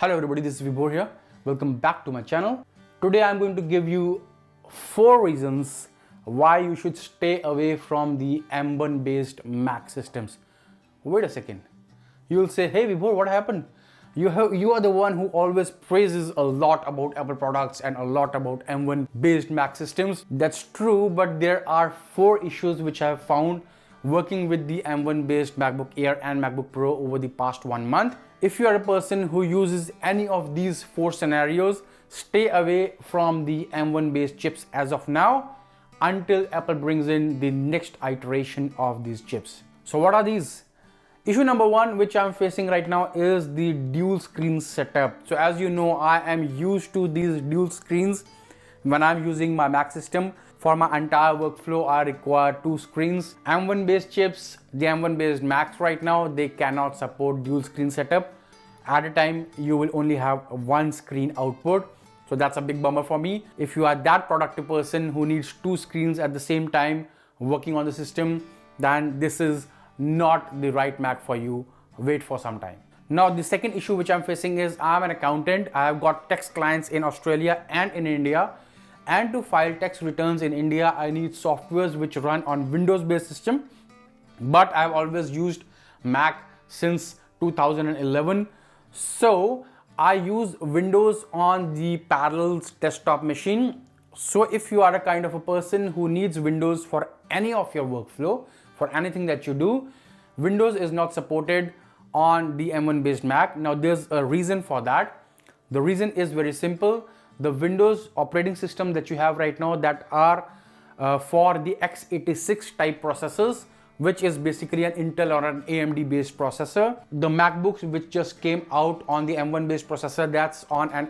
Hello everybody, this is Vibhor here. Welcome back to my channel. Today I'm going to give you 4 reasons why you should stay away from the M1 based Mac systems. Wait a second. You'll say, hey Vibhor, what happened? You are the one who always praises a lot about Apple products and a lot about M1 based Mac systems. That's true, but there are 4 issues which I have found working with the M1 based MacBook Air and MacBook Pro over the past 1 month. If you are a person who uses any of these 4 scenarios, stay away from the M1 based chips as of now until Apple brings in the next iteration of these chips. So what are these? Issue number 1 which I'm facing right now is the dual screen setup. So as you know, I am used to these dual screens when I'm using my Mac system. For my entire workflow, I require 2 screens. M1 based chips, the M1 based Macs right now, they cannot support dual screen setup. At a time, you will only have 1 screen output. So that's a big bummer for me. If you are that productive person who needs 2 screens at the same time working on the system, then this is not the right Mac for you. Wait for some time. Now, the second issue which I'm facing is I'm an accountant. I have got tax clients in Australia and in India. And to file tax returns in India, I need softwares which run on Windows-based system. But I've always used Mac since 2011. So I use Windows on the Parallels desktop machine. So if you are a kind of a person who needs Windows for any of your workflow, for anything that you do, Windows is not supported on the M1 based Mac. Now there's a reason for that. The reason is very simple. The Windows operating system that you have right now that are for the x86 type processors, which is basically an Intel or an AMD based processor. The MacBooks which just came out on the M1 based processor, that's on an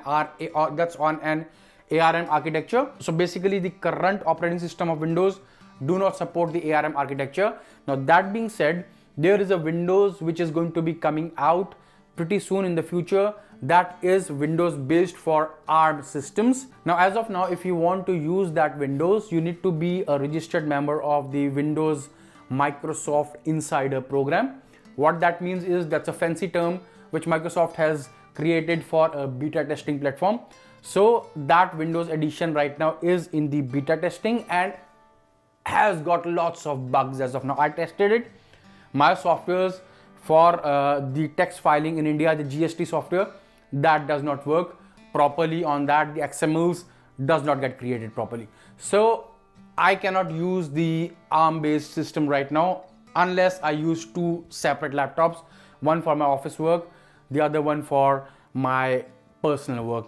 ARM architecture. So basically the current operating system of Windows do not support the ARM architecture. Now that being said, there is a Windows which is going to be coming out pretty soon in the future that is Windows based for ARM systems. Now as of now, if you want to use that Windows, you need to be a registered member of the Windows Microsoft Insider program. What that means is that's a fancy term which Microsoft has created for a beta testing platform. So that Windows edition right now is in the beta testing and has got lots of bugs as of now. I tested it. My softwares for the tax filing in India, the GST software, that does not work properly on that. The XMLs does not get created properly. So I cannot use the ARM based system right now unless I use 2 separate laptops, one for my office work, the other one for my personal work,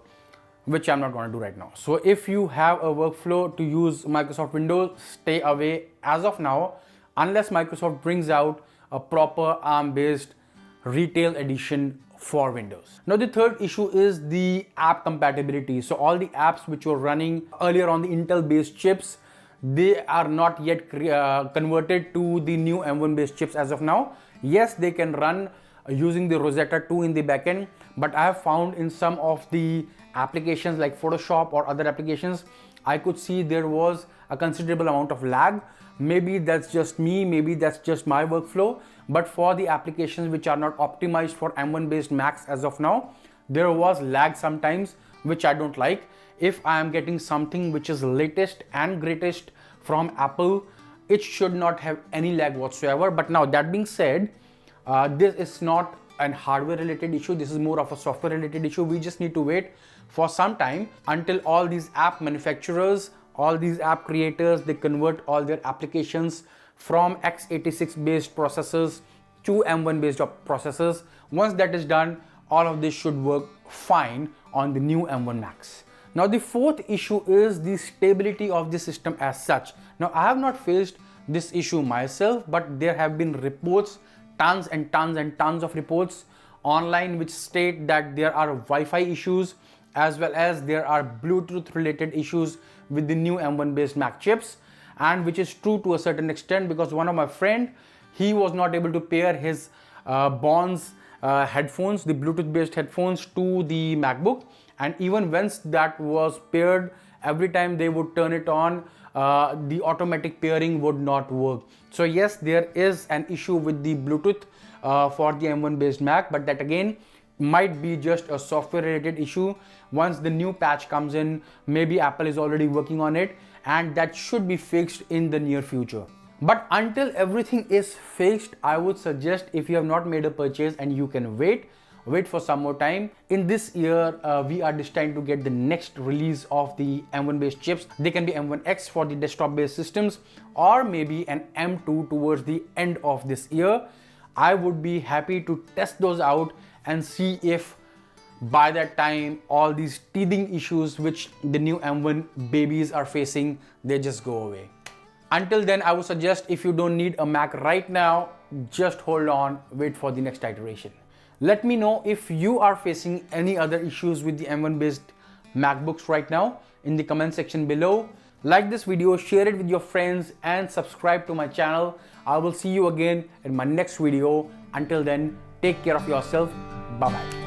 which I'm not going to do right now. So if you have a workflow to use Microsoft Windows, stay away as of now unless Microsoft brings out a proper ARM based retail edition for Windows. Now the third issue is the app compatibility. So all the apps which were running earlier on the Intel based chips, they are not yet converted to the new M1 based chips as of now. Yes, they can run using the Rosetta 2 in the backend, but I have found in some of the applications like Photoshop or other applications, I could see there was a considerable amount of lag. Maybe that's just me, maybe that's just my workflow, but for the applications which are not optimized for M1 based Macs as of now, there was lag sometimes, which I don't like. If I am getting something which is latest and greatest from Apple, it should not have any lag whatsoever. But now that being said, this is not an hardware related issue. This is more of a software related issue. We just need to wait for some time until all these app manufacturers, all these app creators, they convert all their applications from x86 based processors to M1 based processors. Once that is done, all of this should work fine on the new M1 Macs. Now the fourth issue is the stability of the system as such. Now I have not faced this issue myself, but there have been reports, tons and tons and tons of reports online which state that there are Wi-Fi issues as well as there are Bluetooth related issues with the new M1 based Mac chips, and which is true to a certain extent because one of my friend, he was not able to pair his Bonds headphones, the Bluetooth based headphones, to the MacBook, and even once that was paired, every time they would turn it on, the automatic pairing would not work. So yes, there is an issue with the Bluetooth for the M1 based Mac, but that again might be just a software related issue. Once the new patch comes in, maybe Apple is already working on it, and that should be fixed in the near future. But until everything is fixed, I would suggest, if you have not made a purchase and you can wait for some more time. In this year, we are destined to get the next release of the M1 based chips. They can be M1X for the desktop based systems, or maybe an M2 towards the end of this year. I would be happy to test those out and see if by that time all these teething issues which the new M1 babies are facing, they just go away. Until then, I would suggest, if you don't need a Mac right now, just hold on, wait for the next iteration. Let me know if you are facing any other issues with the M1 based MacBooks right now in the comment section below. Like this video, share it with your friends, and subscribe to my channel. I will see you again in my next video. Until then, take care of yourself. Bye bye.